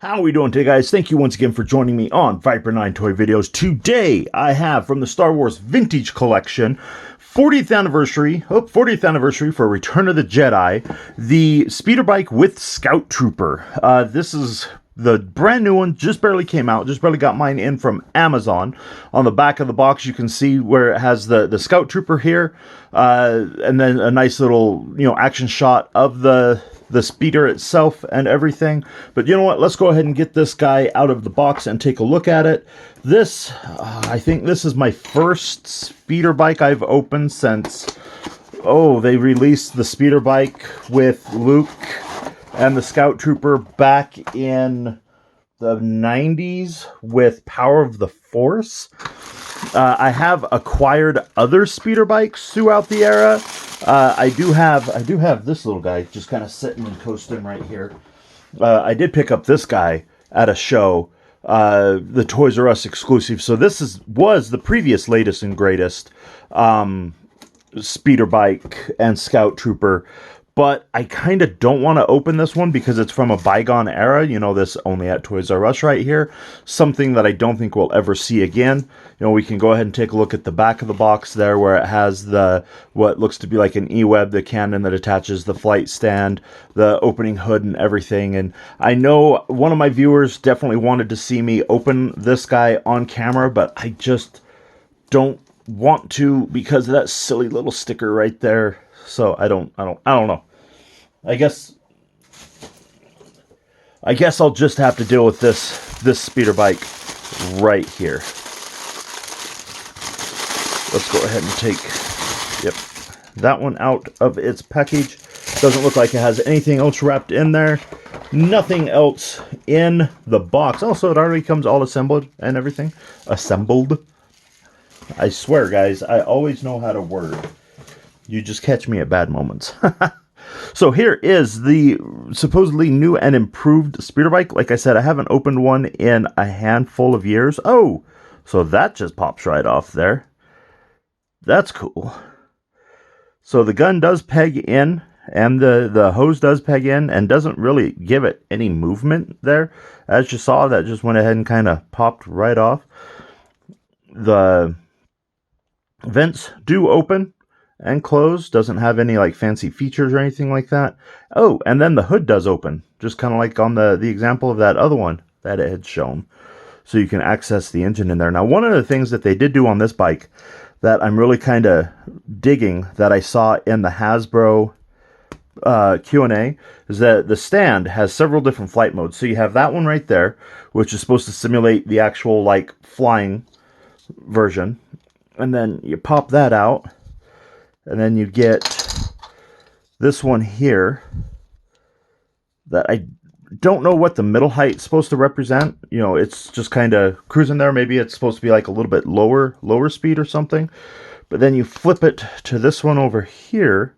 How are we doing today, guys? Thank you once again for joining me on Viper 9 Toy Videos. Today, I have from the Star Wars Vintage Collection, 40th anniversary for Return of the Jedi, the speeder bike with Scout Trooper. This is the brand new one, just barely came out, just barely got mine in from Amazon. On the back of the box, you can see where it has the Scout Trooper here, and then a nice little, action shot of the speeder itself and everything. But you know what, let's go ahead and get this guy out of the box and take a look at it. This I think this is my first speeder bike I've opened since they released the speeder bike with Luke and the Scout Trooper back in the 90s with Power of the Force. I have acquired other speeder bikes throughout the era. I do have this little guy just kind of sitting and coasting right here. I did pick up this guy at a show, the Toys R Us exclusive. So this was the previous latest and greatest speeder bike and Scout Trooper. But I kind of don't want to open this one because it's from a bygone era. This only at Toys R Us right here. Something that I don't think we'll ever see again. We can go ahead and take a look at the back of the box there where it has what looks to be like an E-Web, the cannon that attaches the flight stand, the opening hood and everything. And I know one of my viewers definitely wanted to see me open this guy on camera, but I just don't want to because of that silly little sticker right there. So I don't know. I guess I'll just have to deal with this speeder bike right here. Let's go ahead and take that one out of its package. Doesn't look like it has anything else wrapped in there. Nothing else in the box. Also, it already comes all assembled and everything. Assembled. I swear, guys, I always know how to word. You just catch me at bad moments. So here is the supposedly new and improved speeder bike. Like I said, I haven't opened one in a handful of years. Oh, so that just pops right off there. That's cool. So the gun does peg in, and the hose does peg in, and doesn't really give it any movement there. As you saw, that just went ahead and kind of popped right off. The vents do open and close. Doesn't have any like fancy features or anything like that. Oh, and then the hood does open, just kind of like on the example of that other one that it had shown. So you can access the engine in there. Now, one of the things that they did do on this bike that I'm really kind of digging that I saw in the Hasbro Q&A is that the stand has several different flight modes. So you have that one right there, which is supposed to simulate the actual like flying version. And then you pop that out. And then you get this one here that I don't know what the middle height is supposed to represent. It's just kind of cruising there. Maybe it's supposed to be like a little bit lower speed or something. But then you flip it to this one over here,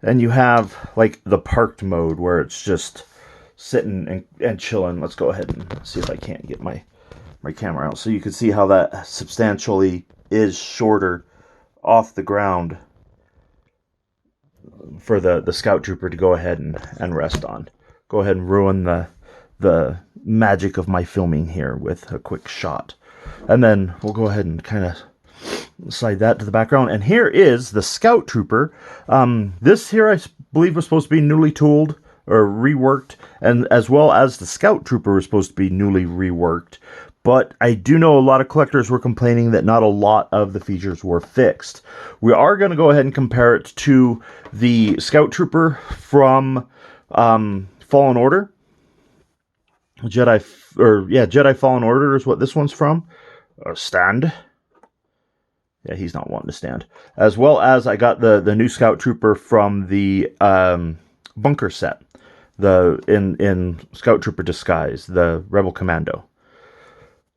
and you have like the parked mode where it's just sitting and chilling. Let's go ahead and see if I can't get my camera out so you can see how that substantially is shorter off the ground for the Scout Trooper to go ahead and rest on. Go ahead and ruin the magic of my filming here with a quick shot. And then we'll go ahead and kind of slide that to the background. And here is the Scout Trooper. This here I believe was supposed to be newly tooled or reworked, and as well as the Scout Trooper was supposed to be newly reworked. But I do know a lot of collectors were complaining that not a lot of the features were fixed. We are going to go ahead and compare it to the Scout Trooper from Fallen Order. Jedi Fallen Order is what this one's from. Stand. Yeah, he's not wanting to stand. As well as I got the new Scout Trooper from the bunker set. In Scout Trooper Disguise, the Rebel Commando.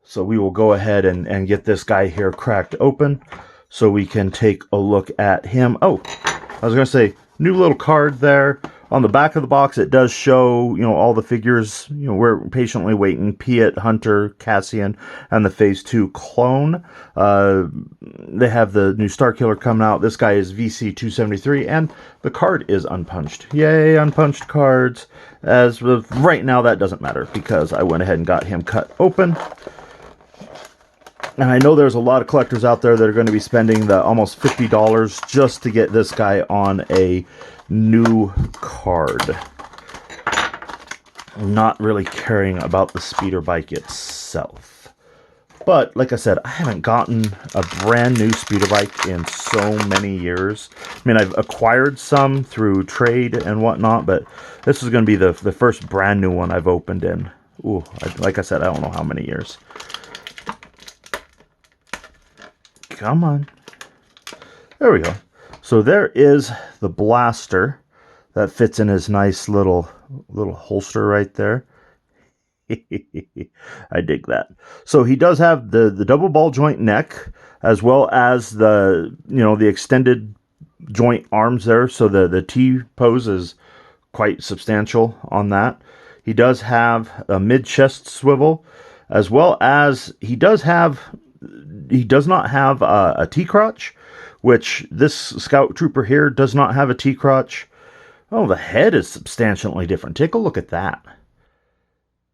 So we will go ahead and get this guy here cracked open so we can take a look at him. Oh, I was going to say, new little card there On the back of the box, it does show, all the figures. We're patiently waiting. Piet, Hunter, Cassian, and the Phase 2 clone. They have the new Starkiller coming out. This guy is VC-273, and the card is unpunched. Yay, unpunched cards. As of right now, that doesn't matter, because I went ahead and got him cut open. And I know there's a lot of collectors out there that are going to be spending the almost $50 just to get this guy on a new card. Not really caring about the speeder bike itself. But, like I said, I haven't gotten a brand new speeder bike in so many years. I mean, I've acquired some through trade and whatnot, but this is going to be the first brand new one I've opened in, like I said, I don't know how many years. Come on. There we go. So there is the blaster that fits in his nice little holster right there. I dig that. So he does have the double ball joint neck, as well as the extended joint arms there. So the T pose is quite substantial on that. He does have a mid chest swivel, as well as he does not have a T-crotch, which this Scout Trooper here does not have a T-crotch. Oh, the head is substantially different. Take a look at that.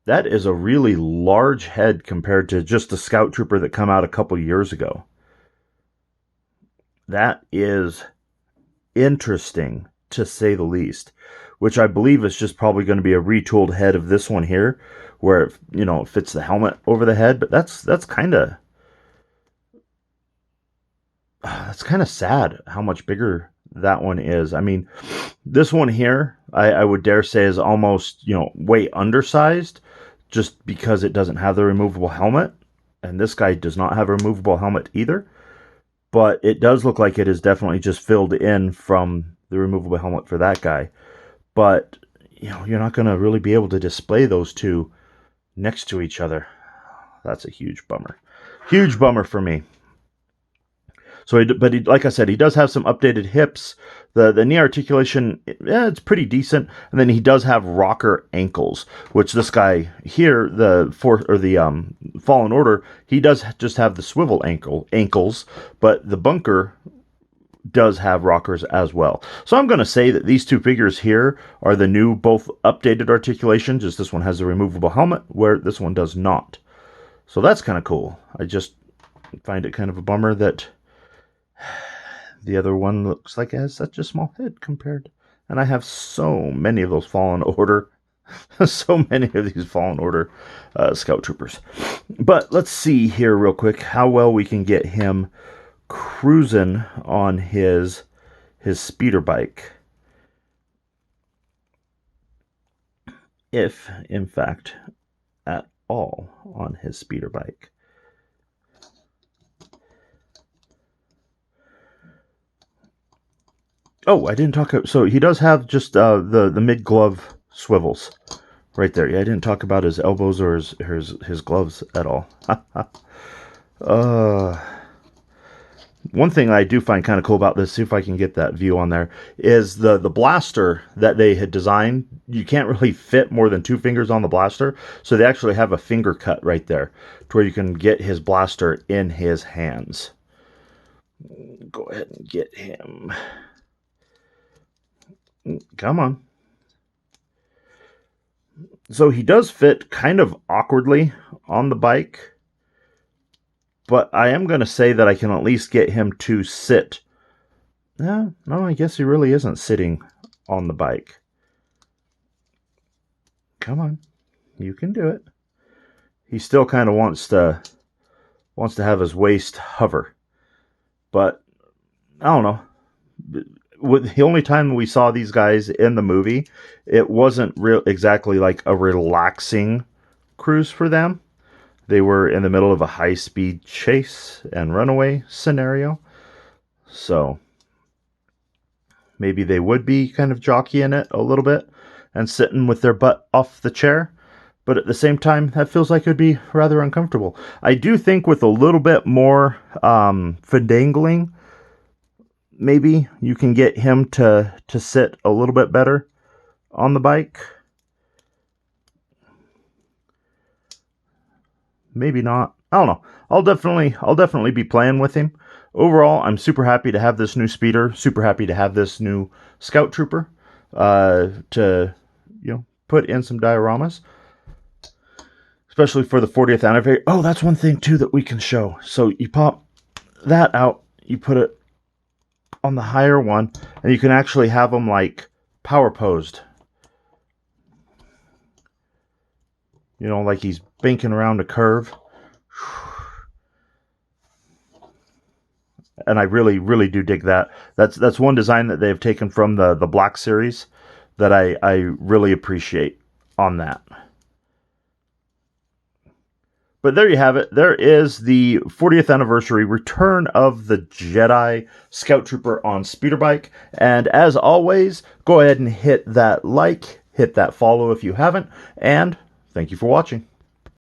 That is a really large head compared to just the Scout Trooper that came out a couple years ago. That is interesting, to say the least, which I believe is just probably going to be a retooled head of this one here, where it fits the helmet over the head. But that's kind of sad how much bigger that one is. I mean, this one here, I would dare say, is almost, way undersized, just because it doesn't have the removable helmet. And this guy does not have a removable helmet either. But it does look like it is definitely just filled in from the removable helmet for that guy. But, you're not going to really be able to display those two next to each other. That's a huge bummer. Huge bummer for me. So, like I said, he does have some updated hips. The knee articulation, it's pretty decent. And then he does have rocker ankles, which this guy here, the Fallen Order, he does just have the swivel ankles, but the bunker does have rockers as well. So I'm going to say that these two figures here are the new, both updated articulations. Just this one has a removable helmet, where this one does not. So that's kind of cool. I just find it kind of a bummer that the other one looks like it has such a small head compared. And I have so many of those Fallen Order, so many of these Fallen Order Scout Troopers. But let's see here real quick how well we can get him cruising on his speeder bike. If, in fact, at all on his speeder bike. Oh, I didn't talk about... So he does have just the mid-glove swivels right there. Yeah, I didn't talk about his elbows or his gloves at all. One thing I do find kind of cool about this, see if I can get that view on there, is the blaster that they had designed. You can't really fit more than 2 fingers on the blaster, so they actually have a finger cut right there to where you can get his blaster in his hands. Go ahead and get him. Come on. So he does fit kind of awkwardly on the bike, but I am going to say that I can at least get him to sit. No, I guess he really isn't sitting on the bike. Come on. You can do it. He still kind of wants to have his waist hover. But I don't know. The only time we saw these guys in the movie, it wasn't exactly like a relaxing cruise for them. They were in the middle of a high-speed chase and runaway scenario. So maybe they would be kind of jockeying it a little bit and sitting with their butt off the chair. But at the same time, that feels like it would be rather uncomfortable. I do think with a little bit more finagling, maybe you can get him to sit a little bit better on the bike. Maybe not. I don't know. I'll definitely be playing with him. Overall, I'm super happy to have this new speeder. Super happy to have this new Scout Trooper to put in some dioramas, especially for the 40th anniversary. Oh, that's one thing too that we can show. So you pop that out, you put it on the higher one, and you can actually have them like power posed. Like he's banking around a curve. And I really, really do dig that. That's one design that they've taken from the Black Series that I really appreciate on that. But there you have it. There is the 40th anniversary return of the Jedi Scout Trooper on speeder bike. And as always, go ahead and hit that like, hit that follow if you haven't, and thank you for watching.